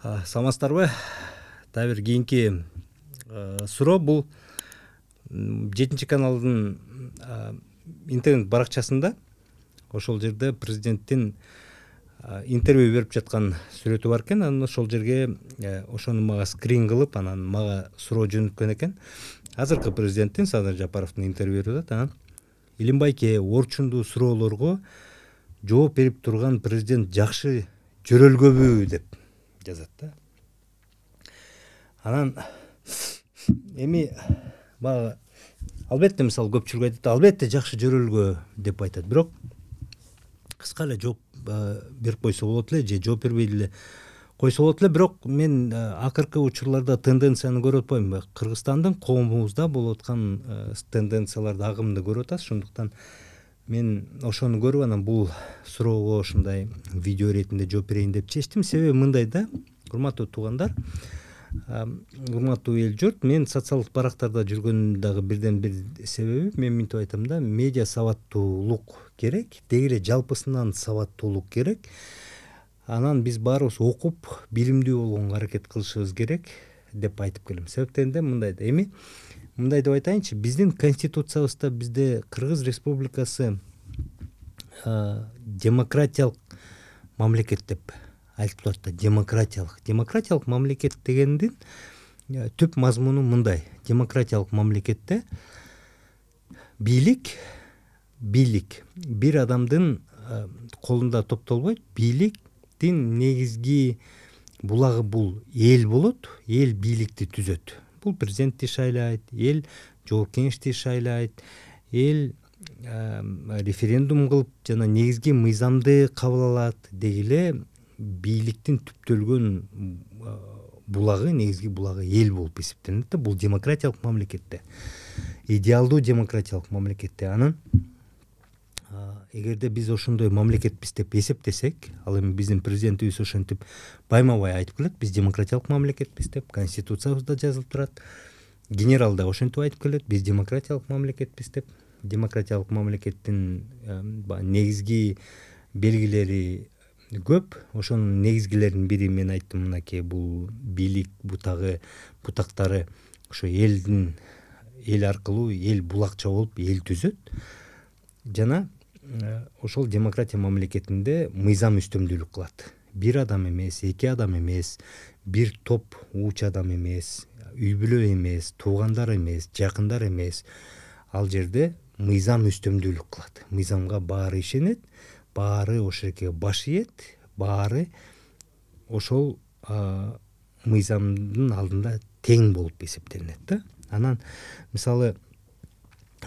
Самастарбы дагы бир кийинки суроо бул 7 каналдын интернет баракчасында ошол жерде президенттин интервью берип жаткан сүрөтү бар экен. Анан ошол жерге ошону мага скрин кылып, анан мага суроо жөнөткөн экен. Азыркы президенттин Садыр Жапаровдун интервью берип атат. Анан Илимбайке орчундуу суроолорго жооп берип турган президент жакшы жөрөлгөбү деп жазат да. Анан эми бага албетте мисалы көпчүлүк айтат, албетте жакшы жөрөлгө деп айтат. Бирок кыска эле жооп берип койсо болот эле же жооп бербей деле койсо болот эле. Бирок мен акыркы учурларда тенденцияны көрүп атпаймынбы? Кыргызстандын коомубузда болуп аткан тенденцияларды, агымды көрүп атат. Ошондуктан мен ошону көрүп анан бул суроого ушундай видео иретинде жооп берейин деп чечтим. Себеби мындай да, урматтуу туугандар, урматтуу эл журт, мен социалдык барактарда жүргөндүн дагы бирден бир себеби, мен мынтип айтам да, медиа сабаттуулук керек, деги эле жалпысынан сабаттуулук керек. Анан биз баарыбыз окуп, билимдүү болгонго аракет кылышыбыз керек деп айтып келем. Себептен да мындай да, эми мындай деп айтайынчы, биздин конституциябызда бизде Кыргыз Республикасы демократиялык мамлекет деп айтып турат да. Демократиялык мамлекет дегендин түп мазмуну мындай. Демократиялык мамлекетте бийлик бир адамдын колунда топтолбойт. Бийликтин негизги булагы бул эл болот. Эл бийликти түзөт. Бул президентти шайлайт, эл жогорку кеңешти шайлайт, эл референдум кылып жана негизги мыйзамды кабыл алат. Деги эле бийликтин түптөлгөн булагы, негизги булагы эл болуп эсептелет да. Бул демократиялык мамлекетте, идеалдуу демократиялык мамлекетте. Анан эгерде биз ошондой мамлекетпиз деп эсептесек, ал эми биздин президентибиз ошентип байма-бай айтып келет, биз демократиялык мамлекетпиз деп, конституциябызда жазылып турат. Генерал да ошентип айтып келет, биз демократиялык мамлекетпиз деп. Демократиялык мамлекеттин негизги белгилери көп. Ошонун негизгилеринин бири мен айттым, мынакей, бул бийлик бутактары ошо эл аркылуу, эл булакча болуп эл түзөт. Жана ошол демократия мамлекетинде мыйзам үстөмдүүлүк кылат. Бир адам эмес, эки адам эмес, бир топ ууч адам эмес, үй бүлө эмес, туугандар эмес, жакындар эмес. Ал жерде мыйзам үстөмдүүлүк кылат. Мыйзамга баары ишенет, баары ошол жерге баш ийет, баары ошол мыйзамдын алдында тең болуп эсептелинет да. Анан мисалы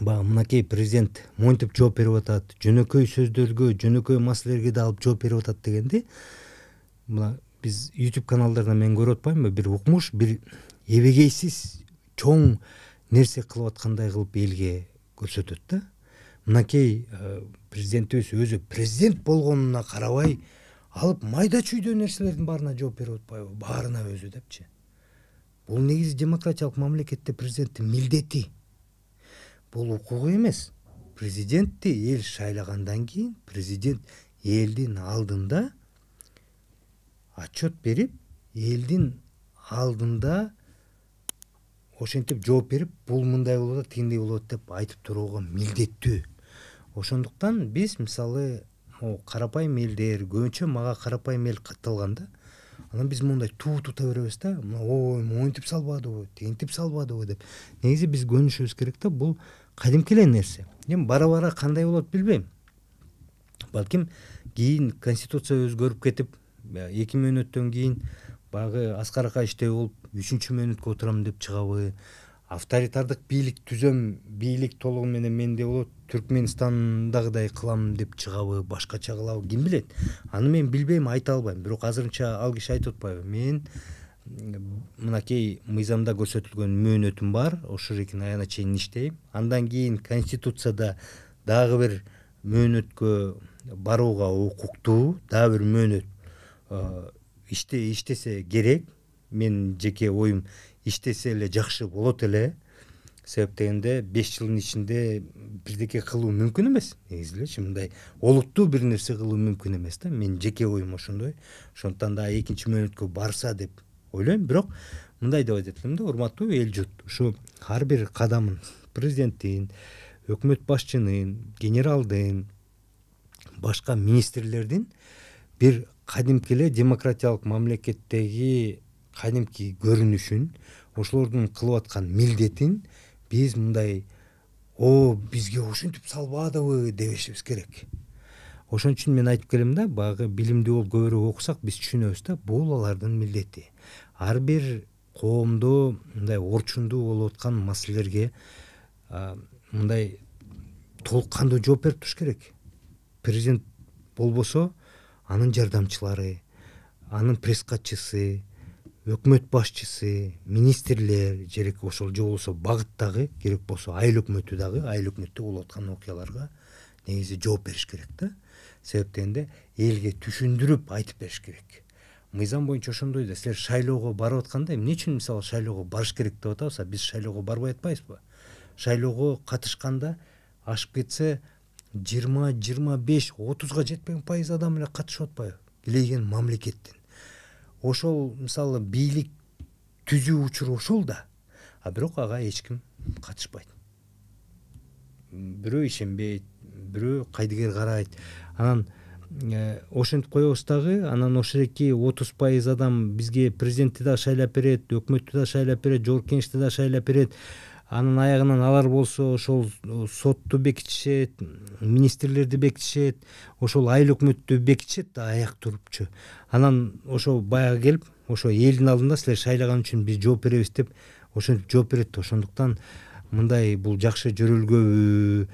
бага мынакей президент монтип жооп берип атат, жөнөкөй сөздөргө, жөнөкөй маселелерге да алып жооп берип атат дегенди, мына биз YouTube каналдарда мен көрүп атпаймынбы, бир укмуш, бир эбегейсиз чоң нерсе кылып аткандай кылып элге көрсөтөт да. Мынакей президентибиз өзү президент болгонуна карабай алып майда чүйдө нерселердин баарына жооп берип атпайбы, баарына өзү депчи. Бул негизи демократиялык мамлекетте президенттин милдети. Бул укугу эмес. Президентти эл шайлагандан кийин президент элдин алдында отчет берип, элдин алдында ошентип жооп берип, бул мындай болот, тигиндей болот деп айтып турууга милдеттүү. Ошондуктан биз мисалы карапайым элдер, көбүнчө мага карапайым эл катталганда, анан биз мындай тута беребиз да. Ой, монтип салбадыбы, тентип салбадыбы деп. Негизи биз көнүшүбүз керек да. Бул кадимки эле нерсе. Эми бара-бара кандай болот билбейм. Балким кийин конституция өзгөрүп кетип, 2 мөөнөттөн кийин баягы Аскар Акаевичтей болуп 3-чү мөөнөткө отурам деп чыгабы, авторитардык бийлик түзөм, бийлик толугу менен менде болот, Түркмөнстандагыдай кылам деп чыгабы, башкача кылабы, ким билет. Аны мен билбейм, айта албайм. Бирок азырынча ал киши айтып атпайбы, мен мынакей мыйзамда көрсөтүлгөн мөөнөтүм бар, ошол жердин аягына чейин иштейм. Андан кийин конституцияда дагы бир мөөнөткө барууга укуктуу, дагы бир мөөнөт иштесе керек. Мен жеке оюм, иштесе эле жакшы болот эле. себеп дегенде 5 жылдын ичинде бирдеке кылуу мүмкүн эмес. Негизи элечи мындай олуттуу бир нерсе кылуу мүмкүн эмес да. Мен жеке оюм ошондой. Ошондуктан да экинчи мөөнөткө барса деп ойлойм. Бирок мындай деп айтат элем да, урматтуу эл журт, ушу ар бир кадамын президенттин, өкмөт башчынын, генералдын, башка министрлердин бир кадимки эле демократиялык мамлекеттеги кадимки көрүнүшүн, ошолордун кылып аткан милдетин биз мындай бизге ушинтип салбадыбы дебешибиз керек. Ошон үчүн мен айтып келем да, баягы билимдүү болуп көбүрөөк окусак биз түшүнөбүз да, бул алардын милдети. Ар бир коомдо мындай орчундуу болуп аткан маселелерге мындай толук кандуу жооп берип туруш керек. Президент болбосо анын жардамчылары, анын пресс катчысы, өкмөт башчысы, министрлер жерек ошол же болбосо багыт дагы, керек болсо айыл өкмөтү дагы, айыл өкмөттө болуп аткан окуяларга негизи жооп бериш керек да. Себеп дегенде элге түшүндүрүп айтып бериш керек. Мыйзам боюнча ошондой да, силер шайлоого барып атканда эмне үчүн мисалы шайлоого барыш керек деп атабыз, а биз шайлоого барбай атпайбызбы? Шайлоого катышканда ашып кетсе 20, 25, 30га жетпеген пайыз адам эле катышып атпайбы? Илеген мамлекеттен. Ошол мисалы бийлик түзүү учуру ошол да. А бирок ага эч ким катышпайт. Бирөө ишенбейт, бирөө кайдыгер карайт. Анан ошентип коебуз дагы, анан ошеки 30% адам бизге президентти да шайлап берет, өкмөттү да шайлап берет, жогорку кеңешти да шайлап берет. Анын аягынан алар болсо ошол сотту бекитишет, министрлерди бекитишет, ошол айыл өкмөттү бекитишет да аяк турупчу. Анан ошо баягы келип, ошо элдин алдында силер шайлаган үчүн биз жооп беребиз деп ошентип жооп берет. Ошондуктан мындай бул жакшы жөрөлгөбү,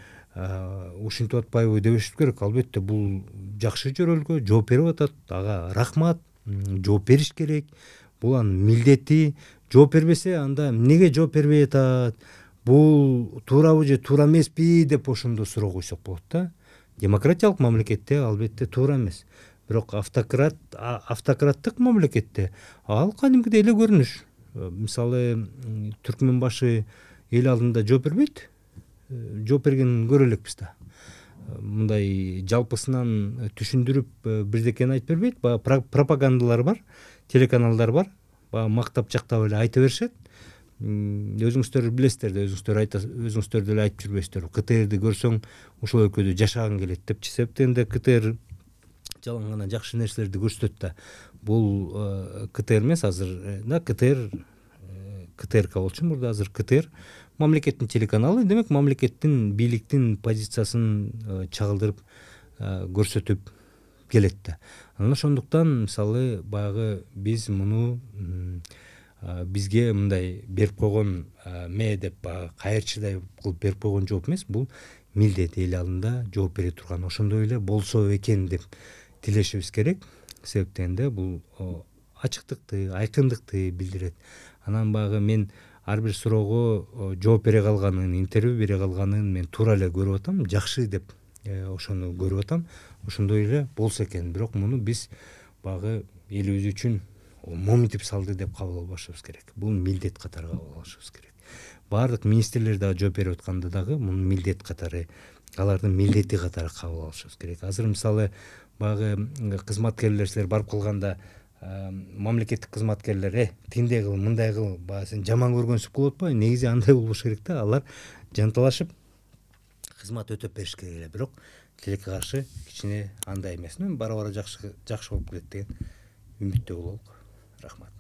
ушинтип атпайбы дебешибиз керек. Албетте бул жакшы жөрөлгө, жооп берип атат. Ага рахмат, жооп бериш керек. Бул анын милдети. Жооп бербесе анда эмнеге жооп бербей атат? Бул туурабы же туура эмеспи деп ошондо суроо койсок болот да. Демократиялык мамлекетте албетте туура эмес. Бирок автократтык мамлекетте ал кадимкидей эле көрүнүш. Мисалы түркмөн башы эл алдында жооп бербейт. Жооп бергенин көрө элекпиз да. Мындай жалпысынан түшүндүрүп бирдекени айтып бербейт. Пропагандалар бар, телеканалдар бар. Мактап жактап эле айта беришет. Өзүңүздөр билесиздер да, өзүңүздөр деле айтып жүрбөйсүздөрбү? КТРди көрсөң ошол өлкөдө жашагың келет депчи. Себептен да КТР жалаң гана жакшы нерселерди көрсөтөт да. Бул КТР эмес азыр да, КТРК болчу мурда, азыр КТР мамлекеттин телеканалы. Демек мамлекеттин бийликтин позициясын чагылдырып көрсөтүп келет да. Анан ошондуктан мисалы баягы биз муну бизге мындай берип койгон деп кайырчыдай кылып берип койгон жооп эмес, бул милдет, эл алдында жооп бере турган. Ошондой эле болсо экен деп тилешибиз керек. Себептен да бул ачыктыкты, айкындыкты билдирет. Анан баягы мен ар бир суроого жооп бере калганын, интервью бере калганын мен туура эле көрүп атам, жакшы деп ошону көрүп атам. Ошондой эле болсо экен. Бирок муну биз баягы элибиз үчүн моминтип салды деп кабыл албашыбыз керек. Бул милдет катары кабыл алышыбыз керек. Баардык министрлер дагы жооп берип атканда дагы муну милдет катары, алардын милдети катары кабыл алышыбыз керек. Азыр мисалы баягы кызматкерлер силер барып калганда мамлекеттик кызматкерлер тиндей кыл, мындай кыл, баягы сен жаман көргөнсүп кылып атпайбы? Негизи андай болбош керек да. Алар жанталашып кызмат өтөп бериш керек эле. Бирок тилекке каршы кичине андай эмес. Бара жакшы болуп кетет деген үмүттө бололук. Рахмат.